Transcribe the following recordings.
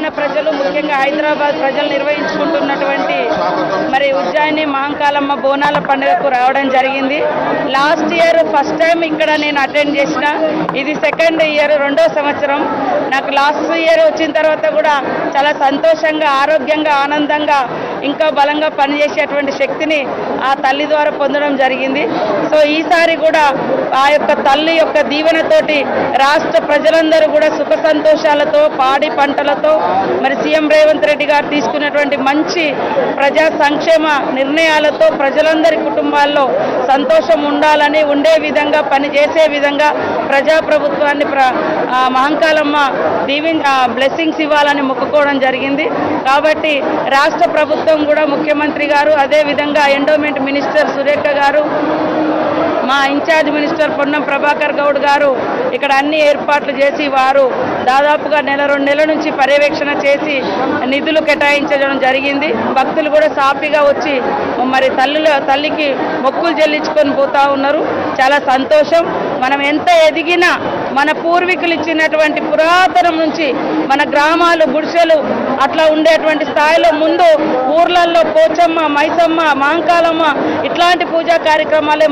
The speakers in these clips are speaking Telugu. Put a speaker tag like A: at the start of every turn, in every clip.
A: తెలంగాణ ప్రజలు ముఖ్యంగా హైదరాబాద్ ప్రజలు నిర్వహించుకుంటున్నటువంటి మరి ఉజ్జయిని మహంకాళమ్మ బోనాల పండుగకు రావడం జరిగింది. లాస్ట్ ఇయర్ ఫస్ట్ టైం ఇక్కడ నేను అటెండ్ చేసిన, ఇది సెకండ్ ఇయర్, 2వ సంవత్సరం. నాకు లాస్ట్ ఇయర్ వచ్చిన తర్వాత కూడా చాలా సంతోషంగా, ఆరోగ్యంగా, ఆనందంగా, ఇంకా బలంగా పనిచేసేటువంటి శక్తిని ఆ తల్లి ద్వారా పొందడం జరిగింది. సో ఈసారి కూడా ఆ యొక్క తల్లి యొక్క దీవెనతోటి రాష్ట్ర ప్రజలందరూ కూడా సుఖ సంతోషాలతో, పాడి పంటలతో, మరి సీఎం రేవంత్ రెడ్డి గారు తీసుకున్నటువంటి మంచి ప్రజా సంక్షేమ నిర్ణయాలతో ప్రజలందరి కుటుంబాల్లో సంతోషం ఉండాలని, ఉండే విధంగా, పనిచేసే విధంగా ప్రజాప్రభుత్వాన్ని మహంకాళమ్మ బ్లెస్సింగ్స్ ఇవ్వాలని మొక్కుకోవడం జరిగింది. కాబట్టి రాష్ట్ర ప్రభుత్వం కూడా, ముఖ్యమంత్రి గారు, అదేవిధంగా ఎండోమెంట్ మినిస్టర్ సురేఖ గారు, మా ఇన్ఛార్జ్ మినిస్టర్ పొన్నం ప్రభాకర్ గౌడ్ గారు ఇక్కడ అన్ని ఏర్పాట్లు చేసి వారు దాదాపుగా 1-2 నెలల నుంచి పర్యవేక్షణ చేసి నిధులు కేటాయించడం జరిగింది. భక్తులు కూడా సాఫీగా వచ్చి మరి తల్లికి మొక్కులు చెల్లించుకొని పోతా ఉన్నారు. చాలా సంతోషం. మనం ఎంత ఎదిగినా మన పూర్వీకులు ఇచ్చినటువంటి పురాతనం నుంచి మన గ్రామాలు, గుడిసెలు అట్లా ఉండేటువంటి స్థాయిలో ముందు ఊర్లలో పోచమ్మ, మైసమ్మ, మహంకాళమ్మ ఇట్లాంటి పూజా కార్యక్రమాలే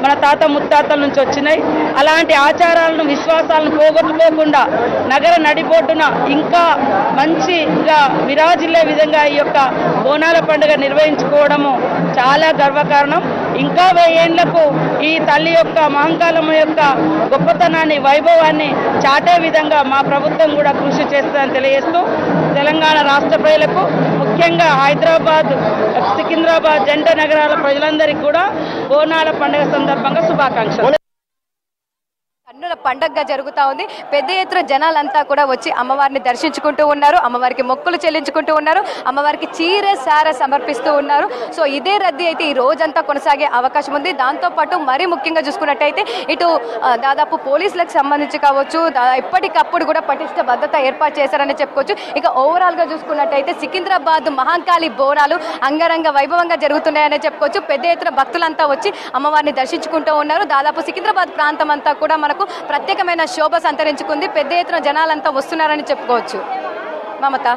A: మన తాత ముత్తాతల నుంచి వచ్చినాయి. అలాంటి ఆచారాలను, విశ్వాసాలను పోగొట్టుకోకుండా నగర నడిబొడ్డున ఇంకా మంచిగా విరాజిల్లే విధంగా ఈ యొక్క బోనాల పండుగ నిర్వహించుకోవడము చాలా గర్వకారణం. ఇంకా 1000 ఏళ్లకు ఈ తల్లి యొక్క, మహంకాళమ్మ యొక్క గొప్పతనాన్ని, వైభవాన్ని చాటే విధంగా మా ప్రభుత్వం కూడా కృషి చేస్తుందని తెలియజేస్తూ తెలంగాణ రాష్ట్ర ప్రజలకు, ముఖ్యంగా హైదరాబాద్, సికింద్రాబాద్ జంట నగరాల ప్రజలందరికీ కూడా బోనాల పండుగ సందర్భంగా శుభాకాంక్షలు.
B: కన్నుల పండగగా జరుగుతూ ఉంది. పెద్ద ఎత్తున జనాలంతా కూడా వచ్చి అమ్మవారిని దర్శించుకుంటూ ఉన్నారు, అమ్మవారికి మొక్కులు చెల్లించుకుంటూ ఉన్నారు, అమ్మవారికి చీర సార సమర్పిస్తూ ఉన్నారు. సో ఇదే రద్దీ అయితే ఈ రోజంతా కొనసాగే అవకాశం ఉంది. దాంతోపాటు మరీ ముఖ్యంగా చూసుకున్నట్టయితే ఇటు దాదాపు పోలీసులకు సంబంధించి కావచ్చు, ఎప్పటికప్పుడు కూడా పటిష్ట భద్రత ఏర్పాటు చేశారని చెప్పుకోవచ్చు. ఇక ఓవరాల్గా చూసుకున్నట్టయితే సికింద్రాబాద్ మహంకాళి బోనాలు అంగరంగ వైభవంగా జరుగుతున్నాయని చెప్పుకోవచ్చు. పెద్ద ఎత్తున భక్తులంతా వచ్చి అమ్మవారిని దర్శించుకుంటూ ఉన్నారు. దాదాపు సికింద్రాబాద్ ప్రాంతం అంతా కూడా మనకు ప్రత్యేకమైన శోభ సంతరించుకుంది. పెద్ద ఎత్తున జనాలంతా వస్తున్నారని చెప్పుకోవచ్చు. మమత.